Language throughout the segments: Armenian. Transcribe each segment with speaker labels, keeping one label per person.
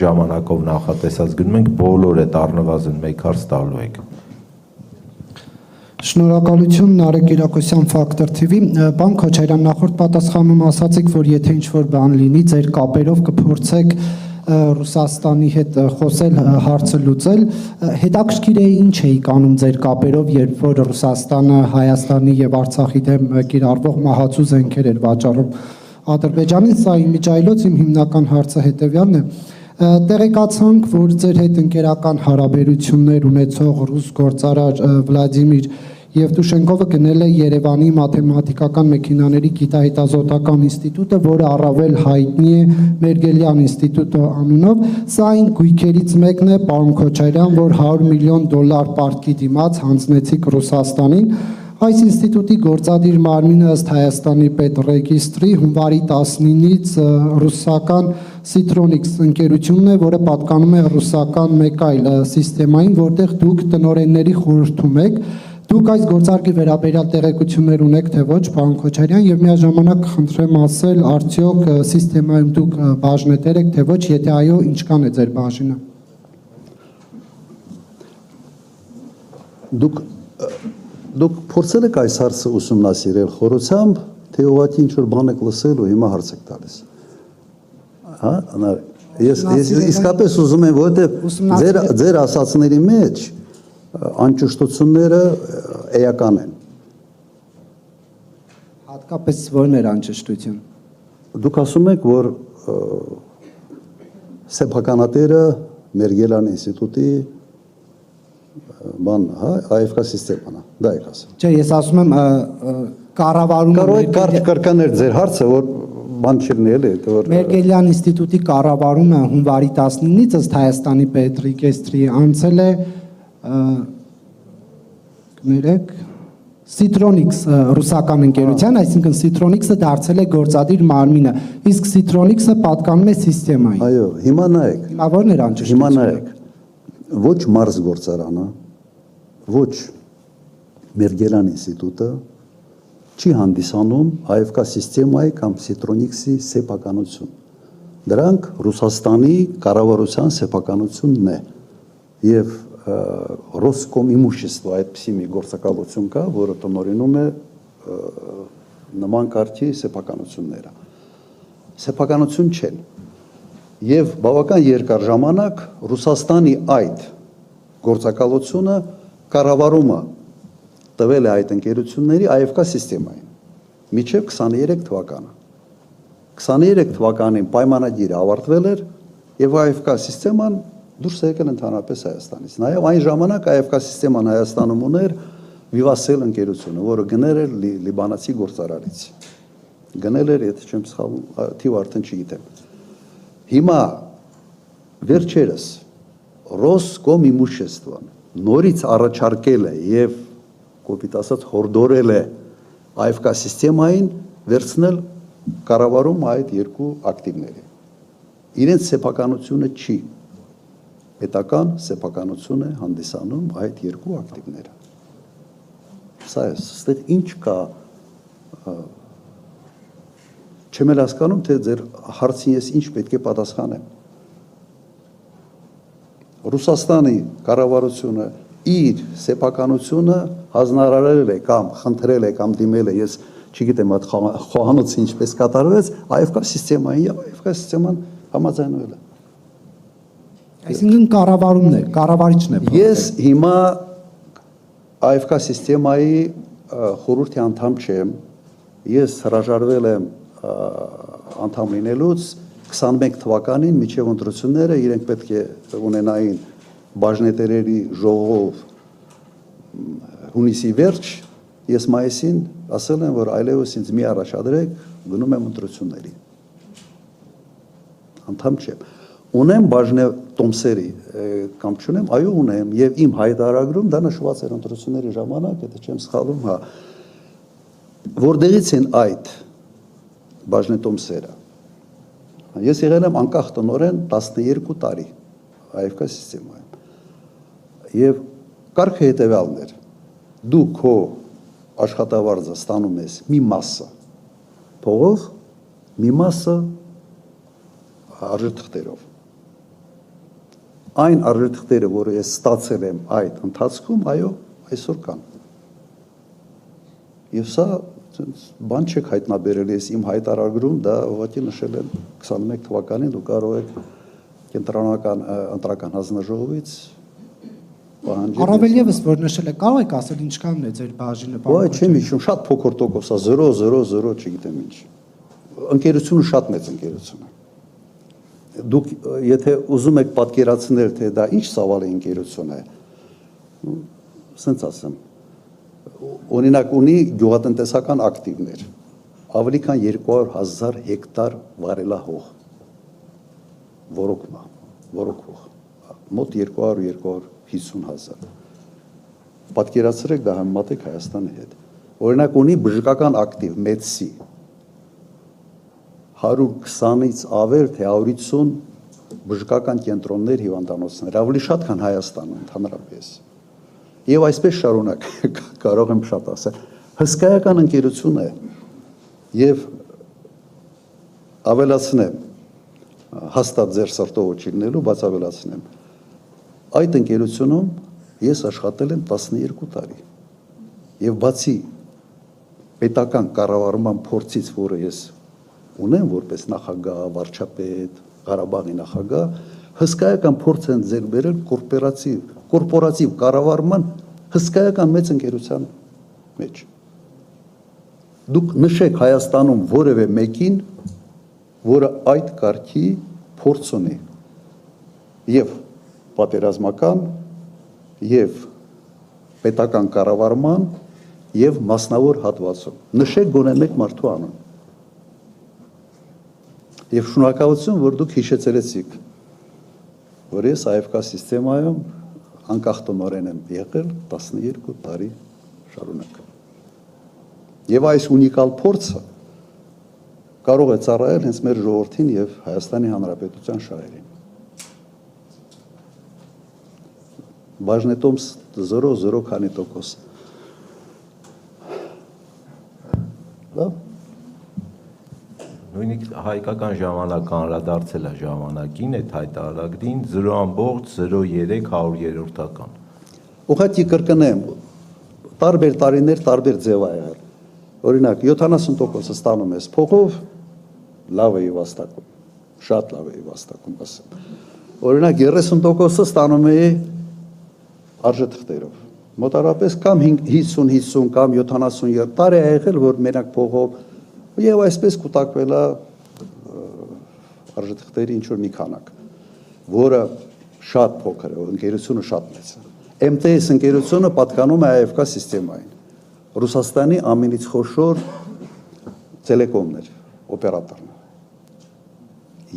Speaker 1: ժամանակով նախատեսած գնում ենք, բոլոր այդ առնվազն մեկ հարց տալու եք։
Speaker 2: Շնորհակալություն Նարեկ Կիրակոսյան Factor TV, Պարոն Քոչարյան, նախորդ պատասխանում ասացիք, որ եթե ինչ-որ բան լինի, ձեր կապերով կփորձեք Ռուսաստանի հետ խոսել, հարցը լուծել, հետաքրքիր է ինչ էիք անում ձեր կապերով, երբ որ Ռուսաստանը Հայաստանի եւ Արցախի դեմ կիրառվող մահացու զենքեր էր վաճառում Ադրբեջանին, սա իմիջայլոց իմ հիմնական հարցը հետեւյալն է։ Տեղեկացանք, որ ձեր հետ ընկերական հարաբերություններ ունեցող ռուս գործարար Վլադիմիր Եվտուշենկովը գնել է Երևանի մաթեմատիկական մեքենաների գիտահետազոտական ինստիտուտը, որը առավել հայտնի է Մերգելյան ինստիտուտը անունով, սա այն գույքերից մեկն է, պարոն Քոչարյան, որ $100 միլիոն պարտքի դիմաց հանձնեցիք Ռուսաստանին։ Այս ինստիտուտի գործադիր մարմինը ըստ Հայաստանի պետռեգիստրի հունվարի 19-ից ռուսական Citronics ընկերությունն է, որը պատկանում է ռուսական մեկ այլ սիստեմային, որտեղ դուք տնօրենների խորհրդում եք։ Դուք այս գործարքի վերաբերյալ տեղեկություններ ունեք, թե ոչ, պարոն Քոչարյան, եւ միաժամանակ խնդրեմ ասել, արդյոք սիստեմայում դուք բաժնետեր եք, թե ոչ, եթե այո, ինչքան է ձեր բաժինը։
Speaker 3: Դուք փորձել եք այս հարցը ուսումնասիրել խորությամբ, թե ուղղակի ինչ-որ բան եք լսել ու հիմա հարց եք տալիս։ Հա, ես իսկապես ուզում եմ, որովհետև ձեր ասածների մեջ անճշտությունները էական են։
Speaker 2: Հատկապես ո՞րն էր անճշտություն։
Speaker 3: Դուք ասում եք, որ սեփականատերը Մերգելյան ինստիտուտի բան, հա, AFK սիստեման է, դա եք ասում։
Speaker 2: Չէ, ես ասում եմ կառավարումը
Speaker 3: Կարող եք կրկաներ ձեր հարցը, որ բան չլինի էլի, որ
Speaker 2: Մերգելյան ինստիտուտի կառավարումը հունվարի 19-ից ըստ Հայաստանի պետռեգիստրի անցել է կներեք Citronics ռուսական ընկերության, այսինքն Citronics-ը դարձել է գործադիր մարմինը, իսկ Citronics-ը պատկանում է սիստեմային։
Speaker 3: Այո, հիմա նայեք։
Speaker 2: Հիմա ո՞րն էր անճշտությունը։
Speaker 3: Հիմա նայեք։ Ոչ Մարս գործարանը, ոչ Մերգելյան ինստիտուտը չի հանդիսանում AFK սիստեմայի կամ Citronics-ի սեփականություն։ Դրանք Ռուսաստանի կառավարության սեփականությունն է։ Եվ Ռոսկոմ իմущество այդպիսի մի գործակալություն կա, որը տնօրինում է նման կարգի սեփականությունները։ Սեփականություն չեն։ Եվ բավական երկար ժամանակ Ռուսաստանի այդ գործակալությունը կառավարումը տվել է այդ ընկերությունների AFK սիստեմային մինչև 23 թվականը։ 23 թվականին պայմանագիրը ավարտվել էր եւ AFK սիստեման դուրս եկել ընդհանրապես Հայաստանից։ Նաեւ այն ժամանակ AFK սիստեման Հայաստանում ուներ Vivasel ընկերությունը, որը գնել էր լիբանացի գործարարից։ Գնել էր, եթե չեմ սխալվում, թիվ արդեն չգիտեմ։ Հիմա վերջերս Ռոսկոմ իմуществոն նորից առաջարկել է եւ կոպիտ ասած հորդորել է AFK սիստեմային վերցնել կառավարում այդ երկու ակտիվների։ Իրենց սեփականությունը չի պետական սեփականություն է հանդիսանում այդ երկու ակտիվները։ Սա է, ստեղ ինչ կա, չեմ էլ հասկանում, թե ձեր հարցին ես ինչ պետք է պատասխանեմ։ Ռուսաստանի կառավարությունը իր սեփականությունը հանձնարարել է կամ խնդրել է կամ դիմել է, ես չգիտեմ այդ խոհանոցը ինչպես կատարվեց, AFK սիստեմային եւ AFK սիստեման համաձայնվել է։
Speaker 2: Այսինքն կառավարումն է, կառավարիչն է։
Speaker 3: Ես հիմա AFK սիստեմայի խորհրդի անդամ չեմ, ես հրաժարվել եմ անդամ լինելուց 21 թվականին միջև ընտրությունները իրենք պետք է ունենային բաժնետերերի ժողով հունիսի վերջ, ես մայիսին ասել եմ, որ այլևս ինձ մի առաջադրեք, գնում եմ ընտրությունների։ Անդամ չեմ։ Ունեմ բաժնե տոմսերի կամ չունեմ, այո ունեմ, եւ իմ հայտարարագրում դա նշված էր ընտրությունների ժամանակ, եթե չեմ սխալվում, հա, որտեղից են այդ բաժնե տոմսերը։ Ես եղել եմ անկախ տնօրեն 12 տարի AFK սիստեմայում։ Եվ կարգը հետևյալն էր. դու քո աշխատավարձը ստանում ես մի մասը փողով, մի մասը արժեթղթերով։ այն արժեթղթերը, որը ես ստացել եմ այդ ընթացքում, այո, այսօր կան։ Եվ սա բան չեք հայտնաբերել, ես իմ հայտարարագրում դա ուղղակի նշել եմ 21 թվականին, դու կարող եք կենտրոնական ընտրական հանձնաժողովից պահանջել։
Speaker 2: Առավել եւս որ նշել եք, կարող եք ասել ինչքանն է ձեր բաժինը։
Speaker 3: Ոայ, չեմ հիշում, շատ փոքր տոկոս է, 0.00, չգիտեմ ինչ։ Ընկերությունը շատ մեծ ընկերություն է։ Դուք եթե ուզում եք պատկերացնել, թե դա ինչ ծավալի ընկերություն է, ասենց ասեմ, օրինակ ունի գյուղատնտեսական ակտիվներ, ավելի քան 200,000 հեկտար վարելահող, որոքվող, մոտ 200-250,000։ Պատկերացրեք դա համեմատեք Հայաստանի հետ։ Օրինակ ունի բժշկական ակտիվ, մեդսի, 120-ից ավել, թե 150 բժշկական կենտրոններ, հիվանդանոցներ, ավելի շատ, քան Հայաստանը ընդհանրապես։ Եվ այսպես շարունակ, կարող եմ շատ ասել, հսկայական ընկերություն է եւ ավելացնեմ, հաստատ ձեր սրտով չիլնելու, բայց ավելացնեմ, այդ ընկերությունում ես աշխատել եմ 12 տարի եւ բացի պետական կառավարման փորձից, որը ես ունեմ որպես նախագահ, վարչապետ, Ղարաբաղի նախագահ, հսկայական փորձ են ձեռք բերել կորպորատիվ կառավարման հսկայական մեծ ընկերության մեջ։ Դուք նշեք Հայաստանում որևէ մեկին, որը այդ կարգի փորձ ունի եւ պատերազմական եւ պետական կառավարման եւ մասնավոր հատվածում։ Նշեք գոնե մեկ մարդու անուն։ Եվ շնորհակալություն, որ դուք հիշեցրեցիք, որ ես AFK սիստեմայում անկախ տնօրեն եմ եղել 12 տարի շարունակ։ Եվ այս ունիկալ փորձը կարող է ծառայել հենց մեր ժողովրդին եւ Հայաստանի Հանրապետության շահերին։ Բաժնետոմս 0.0 քանի տոկոս։ Լավ։
Speaker 1: Նույնիսկ հայկական ժամանակ անդրադարձել է ժամանակին այդ հայտարարագրին 0.03%։
Speaker 3: Ուղղակի կրկնեմ, տարբեր տարիներ տարբեր ձև ա եղել։ Օրինակ 70% ստանում ես փողով, լավ էի վաստակում, շատ լավ էի վաստակում, ասեմ։ Օրինակ 30% ստանում էի արժեթղթերով։ Մոտարապես կամ 50-50 կամ 70 տարի ա եղել, որ մենակ փողով եւ այսպես կուտակվել է արժեթղթերի ինչ որ մի քանակ, որը շատ փոքր է, ընկերությունը շատ մեծ է։ MTS ընկերությունը պատկանում է AFK սիստեմային։ Ռուսաստանի ամենից խոշոր տելեկոմներ, օպերատորն։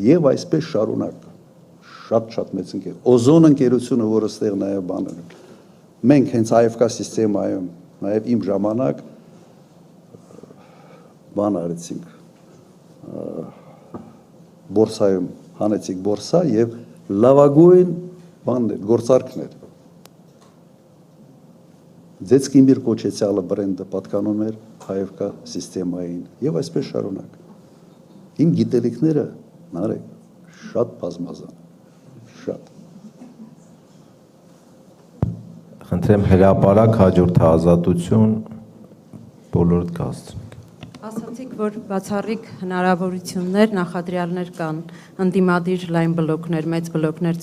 Speaker 3: Եվ այսպես շարունակ շատ մեծ ընկեր։ Օզոն ընկերությունը, որը ստեղ նաև բաներ։ Մենք հենց AFK սիստեմայում, նաև իմ ժամանակ բան արեցինք, բորսայում հանեցինք բորսա եւ լավագույն բաններ, գործարքներ։ Ձեցկի միր կոչեցյալը բրենդը պատկանում էր AFK սիստեմային եւ այսպես շարունակ։ Իմ գիտելիքները նարեկ շատ բազմազան, շատ։
Speaker 1: Խնդրեմ հրապարակ հաջորդ ազատություն բոլորդ կհասցնենք։
Speaker 4: Ասացիք, որ բացառիկ հնարավորություններ, նախադրյալներ կան, ընդդիմադիր լայն բլոկներ, մեծ բլոկներ